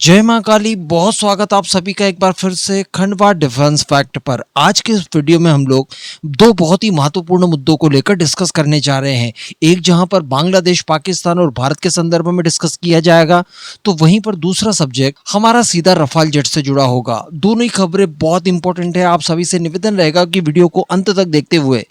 जय मां काली। बहुत स्वागत आप सभी का एक बार फिर से खंडवा डिफेंस फैक्ट पर। आज के इस वीडियो में हम लोग दो बहुत ही महत्वपूर्ण मुद्दों को लेकर डिस्कस करने जा रहे हैं। एक जहां पर बांग्लादेश, पाकिस्तान और भारत के संदर्भ में डिस्कस किया जाएगा, तो वहीं पर दूसरा सब्जेक्ट हमारा सीधा रफाल जेट से जुड़ा होगा। दोनों ही खबरें बहुत इंपॉर्टेंट है। आप सभी से निवेदन रहेगा कि वीडियो को अंत तक देखते हुए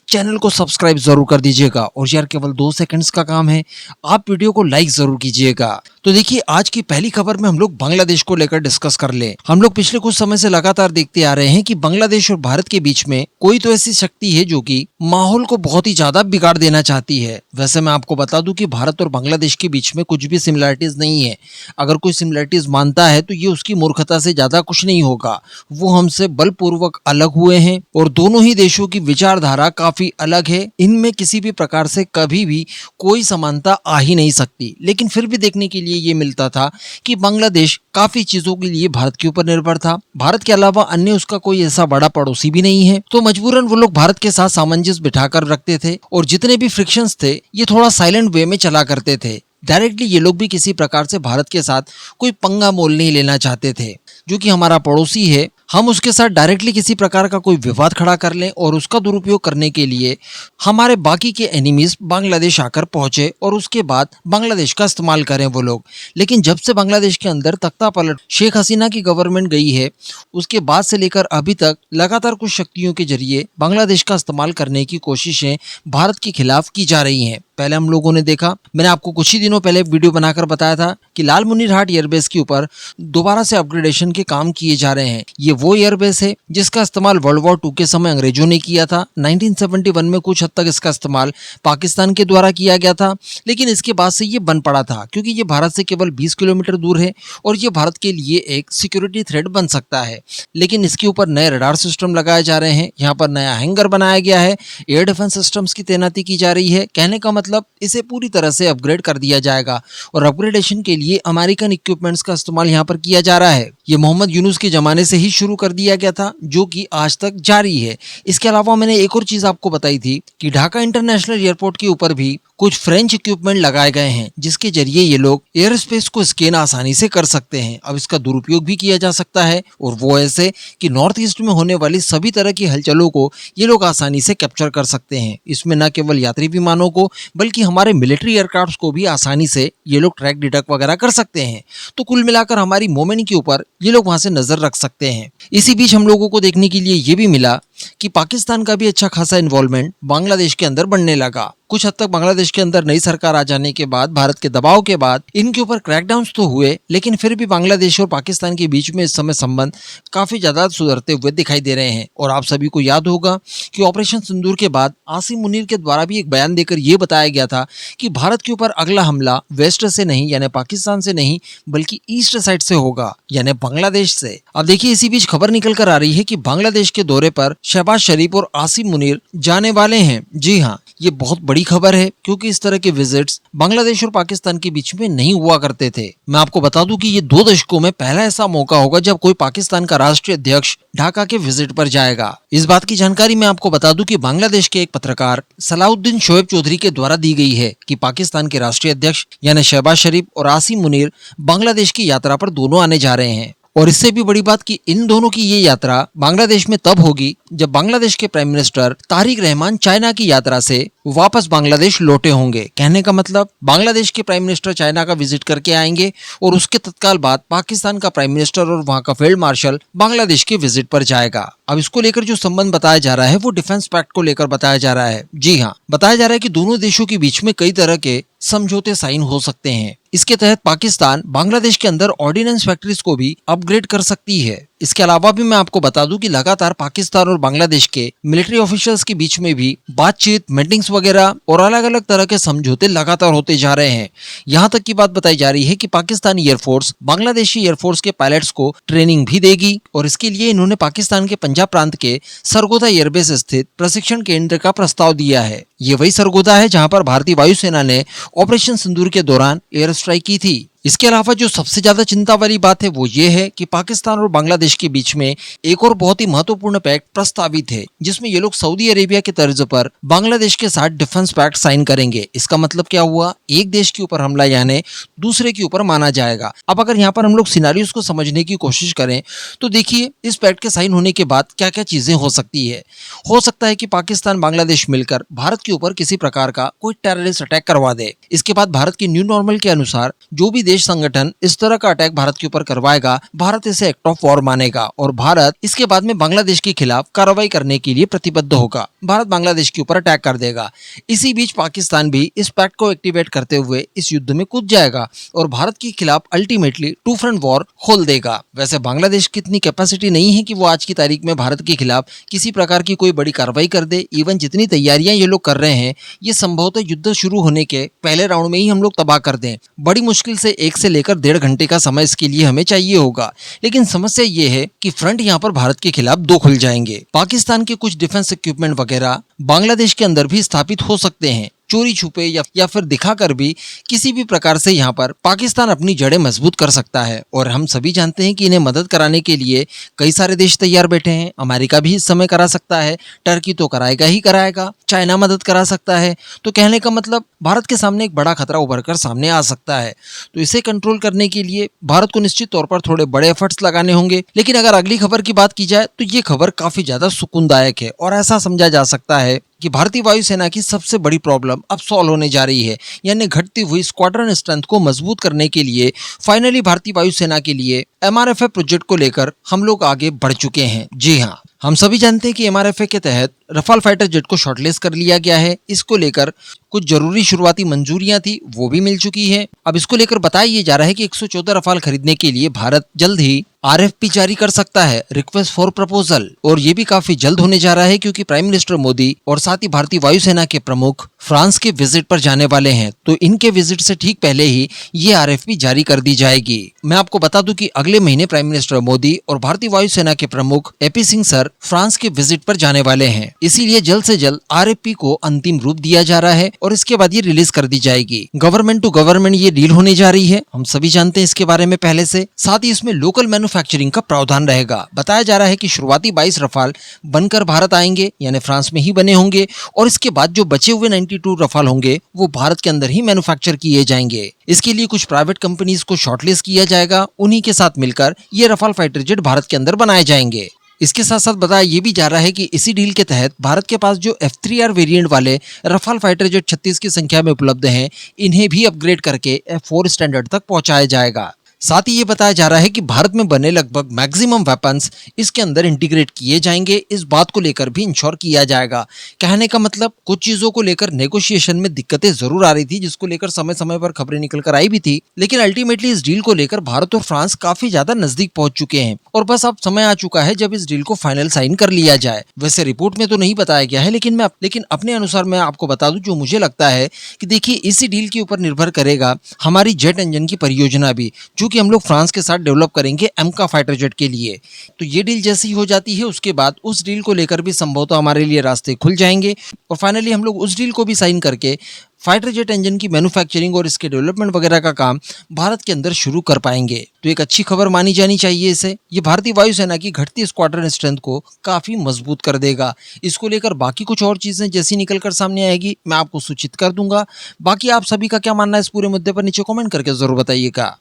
चैनल को सब्सक्राइब जरूर कर दीजिएगा। और यार केवल 2 सेकंड्स का काम है, आप वीडियो को लाइक जरूर कीजिएगा। तो देखिए, आज की पहली खबर में हम लोग बांग्लादेश को लेकर डिस्कस कर ले। हम लोग पिछले कुछ समय से लगातार देखते आ रहे हैं कि बांग्लादेश और भारत के बीच में कोई तो ऐसी शक्ति है जो कि माहौल को बहुत ही ज्यादा बिगाड़ देना चाहती है। वैसे मैं आपको बता दूं कि भारत और बांग्लादेश के बीच में कुछ भी सिमिलरिटीज नहीं है। अगर कोई सिमिलरिटीज मानता है तो ये उसकी मूर्खता से ज्यादा कुछ नहीं होगा। वो हमसे बलपूर्वक अलग हुए हैं और दोनों ही देशों की विचारधारा काफी अलग है। इनमें किसी भी प्रकार से कभी भी कोई समानता आ ही नहीं सकती। लेकिन फिर भी देखने के लिए ये मिलता था कि बांग्लादेश काफी चीजों के लिए भारत के ऊपर निर्भर था। भारत के अलावा अन्य उसका कोई ऐसा बड़ा पड़ोसी भी नहीं है, तो मजबूरन वो लोग भारत के साथ सामंजस्य बिठाकर रखते थे और जितने भी फ्रिक्शंस थे ये थोड़ा साइलेंट वे में चला करते थे। डायरेक्टली ये लोग भी किसी प्रकार से भारत के साथ कोई पंगा मोल नहीं लेना चाहते थे। जो कि हमारा पड़ोसी है, हम उसके साथ डायरेक्टली किसी प्रकार का कोई विवाद खड़ा कर लें और उसका दुरुपयोग करने के लिए हमारे बाकी के एनिमीज बांग्लादेश आकर पहुंचे और उसके बाद बांग्लादेश का इस्तेमाल करें वो लोग। लेकिन जब से बांग्लादेश के अंदर तख्ता पलट शेख हसीना की गवर्नमेंट गई है, उसके बाद से लेकर अभी तक लगातार कुछ शक्तियों के जरिए बांग्लादेश का इस्तेमाल करने की कोशिशें भारत के खिलाफ की जा रही हैं। पहले हम लोगों ने देखा, मैंने आपको कुछ ही दिनों पहले वीडियो बनाकर बताया था कि लाल मुनीरहाट एयरबेस के ऊपर दोबारा से अपग्रेडेशन के काम किए जा रहे हैं। ये वो एयरबेस है जिसका इस्तेमाल वर्ल्ड वॉर 2 के समय अंग्रेजों ने किया था। 1971 में कुछ हद तक इसका इस्तेमाल पाकिस्तान के द्वारा किया गया था, लेकिन इसके बाद से ये बंद पड़ा था क्योंकि ये भारत से केवल 20 किलोमीटर दूर है और ये भारत के लिए एक सिक्योरिटी थ्रेट बन सकता है। लेकिन इसके ऊपर नए रडार सिस्टम लगाए जा रहे हैं, यहाँ पर नया हैंगर बनाया गया है, एयर डिफेंस सिस्टम्स की तैनाती की जा रही है। कहने का मतलब इसे पूरी तरह से अपग्रेड कर दिया जाएगा और अपग्रेडेशन के लिए अमेरिकन इक्विपमेंट्स का इस्तेमाल यहाँ पर किया जा रहा है। ये मोहम्मद यूनुस के जमाने से ही शुरू कर दिया गया था, जो कि आज तक जारी है। इसके अलावा मैंने एक और चीज आपको बताई थी कि ढाका इंटरनेशनल एयरपोर्ट के ऊपर भी कुछ फ्रेंच इक्विपमेंट लगाए गए हैं, जिसके जरिए ये लोग एयर स्पेस को स्कैन आसानी से कर सकते हैं। अब इसका दुरुपयोग भी किया जा सकता है, और वो ऐसे कि नॉर्थ ईस्ट में होने वाली सभी तरह की हलचलों को ये लोग आसानी से कैप्चर कर सकते हैं। इसमें न केवल यात्री विमानों को बल्कि हमारे मिलिट्री एयरक्राफ्ट को भी आसानी से ये लोग ट्रैक डिटेक्ट वगैरह कर सकते हैं। तो कुल मिलाकर हमारी मोमेंट के ऊपर ये लोग वहां से नजर रख सकते हैं। इसी बीच हम लोगों को देखने के लिए ये भी मिला कि पाकिस्तान का भी अच्छा खासा इन्वॉल्वमेंट बांग्लादेश के अंदर बढ़ने लगा। कुछ हद तक बांग्लादेश के अंदर नई सरकार आ जाने के बाद, भारत के दबाव के बाद इनके ऊपर क्रैकडाउन्स तो हुए, लेकिन फिर भी बांग्लादेश और पाकिस्तान के बीच में इस समय संबंध काफी ज्यादा सुधरते हुए दिखाई दे रहे हैं। और आप सभी को याद होगा कि ऑपरेशन सिंदूर के बाद आसिम मुनीर के द्वारा भी एक बयान देकर यह बताया गया था कि भारत के ऊपर अगला हमला वेस्ट से नहीं, यानी पाकिस्तान से नहीं, बल्कि ईस्ट साइड से होगा, यानी बांग्लादेश से। अब देखिए, इसी बीच खबर निकल कर आ रही है कि बांग्लादेश के दौरे पर शहबाज शरीफ और आसिम मुनीर जाने वाले हैं। जी हाँ, ये बहुत बड़ी खबर है क्योंकि इस तरह के विजिट्स बांग्लादेश और पाकिस्तान के बीच में नहीं हुआ करते थे। मैं आपको बता दूं कि ये 2 दशकों में पहला ऐसा मौका होगा जब कोई पाकिस्तान का राष्ट्रीय अध्यक्ष ढाका के विजिट पर जाएगा। इस बात की जानकारी मैं आपको बता दूं कि बांग्लादेश के एक पत्रकार सलाउद्दीन शोएब चौधरी के द्वारा दी गई है कि पाकिस्तान के राष्ट्रीय अध्यक्ष यानी शहबाज शरीफ और आसिम मुनीर बांग्लादेश की यात्रा पर दोनों आने जा रहे हैं। और इससे भी बड़ी बात कि इन दोनों की ये यात्रा बांग्लादेश में तब होगी जब बांग्लादेश के prime minister Tariq Rahman China की यात्रा से वापस बांग्लादेश लौटे होंगे। कहने का मतलब बांग्लादेश के प्राइम मिनिस्टर चाइना का विजिट करके आएंगे और उसके तत्काल बाद पाकिस्तान का प्राइम मिनिस्टर और वहां का फील्ड मार्शल बांग्लादेश के विजिट पर जाएगा। अब इसको लेकर जो संबंध बताया जा रहा है वो डिफेंस पैक्ट को लेकर बताया जा रहा है। जी हाँ, बताया जा रहा है कि दोनों देशों के बीच में कई तरह के समझौते साइन हो सकते हैं। इसके तहत पाकिस्तान बांग्लादेश के अंदर ऑर्डिनेंस फैक्ट्रीज को भी अपग्रेड कर सकती है। इसके अलावा भी मैं आपको बता दूं कि लगातार पाकिस्तान और बांग्लादेश के मिलिट्री ऑफिशियल्स के बीच में भी बातचीत, मीटिंग्स वगैरह और अलग अलग तरह के समझौते लगातार होते जा रहे हैं। यहाँ तक की बात बताई जा रही है कि पाकिस्तानी एयरफोर्स बांग्लादेशी एयरफोर्स के पायलट्स को ट्रेनिंग भी देगी और इसके लिए इन्होंने पाकिस्तान के पंजाब प्रांत के सरगोदा एयरबेस स्थित प्रशिक्षण केंद्र का प्रस्ताव दिया है। ये वही सरगोदा है जहां पर भारतीय वायुसेना ने ऑपरेशन सिंदूर के दौरान एयर स्ट्राइक की थी। इसके अलावा जो सबसे ज्यादा चिंता वाली बात है वो ये है कि पाकिस्तान और बांग्लादेश के बीच में एक और बहुत ही महत्वपूर्ण पैक्ट प्रस्तावित है, जिसमें ये लोग सऊदी अरेबिया के तर्ज पर बांग्लादेश के साथ डिफेंस पैक्ट साइन करेंगे। इसका मतलब क्या हुआ, एक देश के ऊपर हमला यानी दूसरे के ऊपर माना जाएगा। अब अगर यहाँ पर हम लोग सिनारियोस को समझने की कोशिश करें तो देखिए, इस पैक्ट के साइन होने के बाद क्या क्या चीजें हो सकती है। हो सकता है कि पाकिस्तान बांग्लादेश मिलकर भारत के ऊपर किसी प्रकार का कोई टेररिस्ट अटैक करवा दे। इसके बाद भारत की न्यू नॉर्मल के अनुसार जो भी देश संगठन इस तरह का अटैक भारत के ऊपर करवाएगा, भारत इसे एक्ट ऑफ वॉर मानेगा और भारत इसके बाद में बांग्लादेश के खिलाफ कार्रवाई करने के लिए प्रतिबद्ध होगा। भारत बांग्लादेश के ऊपर अटैक कर देगा। इसी बीच पाकिस्तान भी इस पैक्ट को एक्टिवेट करते हुए इस युद्ध में कूद जाएगा और भारत के खिलाफ अल्टीमेटली टू फ्रंट वॉर खोल देगा। वैसे बांग्लादेश की इतनी कैपेसिटी नहीं है कि वो आज की तारीख में भारत के खिलाफ किसी प्रकार की कोई बड़ी कार्रवाई कर दे। इवन जितनी तैयारियां ये लोग कर रहे हैं, ये संभवतः युद्ध शुरू होने के पहले राउंड में ही हम लोग तबाह कर दें। बड़ी मुश्किल से 1 से लेकर 1.5 घंटे का समय इसके लिए हमें चाहिए होगा। लेकिन समस्या ये है कि फ्रंट यहाँ पर भारत के खिलाफ 2 खुल जाएंगे। पाकिस्तान के कुछ डिफेंस इक्विपमेंट वगैरह बांग्लादेश के अंदर भी स्थापित हो सकते हैं, चोरी छुपे या फिर दिखाकर भी किसी भी प्रकार से यहाँ पर पाकिस्तान अपनी जड़ें मजबूत कर सकता है। और हम सभी जानते हैं कि इन्हें मदद कराने के लिए कई सारे देश तैयार बैठे हैं। अमेरिका भी इस समय करा सकता है, टर्की तो कराएगा ही कराएगा, चाइना मदद करा सकता है। तो कहने का मतलब भारत के सामने एक बड़ा खतरा उभर कर सामने आ सकता है। तो इसे कंट्रोल करने के लिए भारत को निश्चित तौर पर थोड़े बड़े एफर्ट्स लगाने होंगे। लेकिन अगर अगली खबर की बात की जाए तो ये खबर काफी ज्यादा सुकूनदायक है और ऐसा समझा जा सकता है कि भारतीय वायुसेना की सबसे बड़ी प्रॉब्लम अब सॉल्व होने जा रही है। यानी घटती हुई स्क्वाड्रन स्ट्रेंथ को मजबूत करने के लिए फाइनली भारतीय वायुसेना के लिए MRFA प्रोजेक्ट को लेकर हम लोग आगे बढ़ चुके हैं। जी हाँ, हम सभी जानते हैं कि MRFA के तहत रफाल फाइटर जेट को शॉर्टलिस्ट कर लिया गया है। इसको लेकर कुछ जरूरी शुरुआती मंजूरियां थी, वो भी मिल चुकी है। अब इसको लेकर बताया ये जा रहा है कि 114 रफाल खरीदने के लिए भारत जल्द ही RFP जारी कर सकता है, रिक्वेस्ट फॉर प्रपोजल। और ये भी काफी जल्द होने जा रहा है क्योंकि प्राइम मिनिस्टर मोदी और साथ ही भारतीय वायुसेना के प्रमुख फ्रांस के विजिट पर जाने वाले हैं। तो इनके विजिट से ठीक पहले ही ये RFP जारी कर दी जाएगी। मैं आपको बता दूं कि अगले महीने प्राइम मिनिस्टर मोदी और भारतीय वायुसेना के प्रमुख AP सिंह सर फ्रांस के विजिट पर जाने वाले हैं। इसीलिए जल्द से जल्द RFP को अंतिम रूप दिया जा रहा है और इसके बाद ये रिलीज कर दी जाएगी। गवर्नमेंट टू गवर्नमेंट ये डील होने जा रही है, हम सभी जानते हैं इसके बारे में पहले से। साथ ही इसमें लोकल मैन्युफैक्चरिंग का प्रावधान रहेगा। बताया जा रहा है कि शुरुआती 22 रफाल बनकर भारत आएंगे, यानी फ्रांस में ही बने होंगे, और इसके बाद जो बचे हुए 92 रफाल होंगे वो भारत के अंदर ही मैन्युफैक्चर किए जाएंगे। इसके लिए कुछ प्राइवेट कंपनीज को शॉर्टलिस्ट किया जाएगा, उन्हीं के साथ मिलकर ये रफाल फाइटर जेट भारत के अंदर बनाए जाएंगे। इसके साथ साथ बताया ये भी जा रहा है कि इसी डील के तहत भारत के पास जो F3R वेरिएंट वाले रफाल फाइटर जेट 36 की संख्या में उपलब्ध हैं, इन्हें भी अपग्रेड करके F4 स्टैंडर्ड तक पहुंचाया जाएगा। साथ ही ये बताया जा रहा है कि भारत में बने लगभग मैक्सिमम वेपन्स इसके अंदर इंटीग्रेट किए जाएंगे। इस बात को लेकर भी इंश्योर किया जाएगा। कहने का मतलब कुछ चीजों को लेकर नेगोशिएशन में दिक्कतें जरूर आ रही थी, जिसको लेकर समय समय पर खबरें निकल कर आई भी थी, लेकिन अल्टीमेटली इस डील को लेकर भारत और फ्रांस काफी ज्यादा नजदीक पहुंच चुके हैं और बस अब समय आ चुका है जब इस डील को फाइनल साइन कर लिया जाए। वैसे रिपोर्ट में तो नहीं बताया गया है, लेकिन अपने अनुसार मैं आपको बता दूं जो मुझे लगता है कि देखिए, इसी डील के ऊपर निर्भर करेगा हमारी जेट इंजन की परियोजना भी, जो कि हम लोग फ्रांस के साथ डेवलप करेंगे एमका फाइटर जेट के लिए। तो ये डील जैसी हो जाती है, उसके बाद उस डील को लेकर भी संभवतः हमारे लिए रास्ते खुल जाएंगे और फाइनली हम लोग उस डील को भी साइन करके फाइटर जेट इंजन की मैन्युफैक्चरिंग और इसके डेवलपमेंट वगैरह का काम भारत के अंदर शुरू कर पाएंगे। तो एक अच्छी खबर मानी जानी चाहिए इसे। ये भारतीय वायुसेना की घटती स्क्वाड्रन स्ट्रेंथ को काफी मजबूत कर देगा। इसको लेकर बाकी कुछ और चीजें जैसी निकल कर सामने आएगी मैं आपको सूचित कर दूंगा। बाकी आप सभी का क्या मानना है इस पूरे मुद्दे पर नीचे कमेंट करके जरूर बताइएगा।